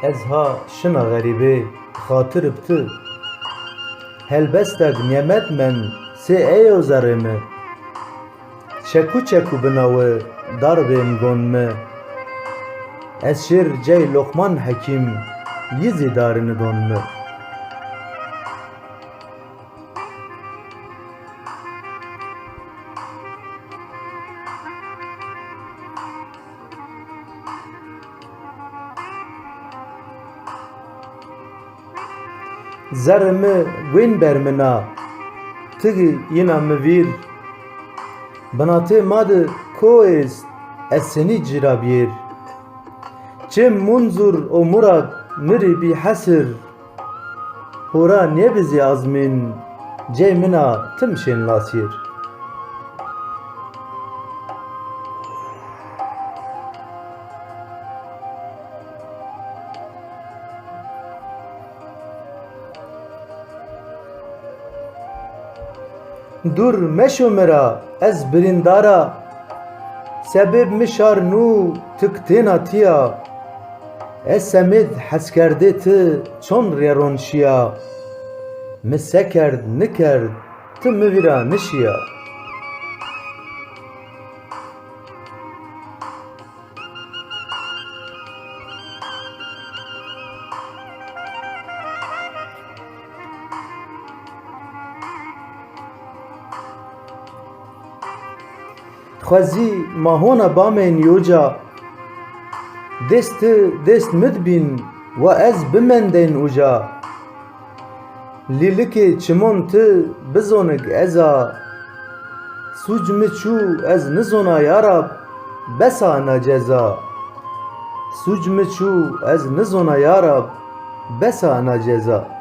Ez ha şina geribe xatir bıtı helbestek nimet men se eyo zerime çeku çeku binawe darbên gon me ez şêr cey Lokman Hekim yizî darini don me zerimi gwên bermina tigî yîna me vîr binatê made ko est ez senî cirabiyêr çêm munzur û murad mirî bî hesir hora nebizî azmên cey mina tim şên lasîr dur meşo mira ez birîndara sebeb mişar nû tik têna tiya ez semêd hezkerdê ti çon rêronşiya mi sekerd nikerd ti mi vîra nişiya xwezî mahona bamên yoca dest midbîn we ez bimendên uca lîlikê çimon ti bizonig eza sûc mi çû ez nizona yarab besa na ceza sûc mi çû ez nizona yarab besa na ceza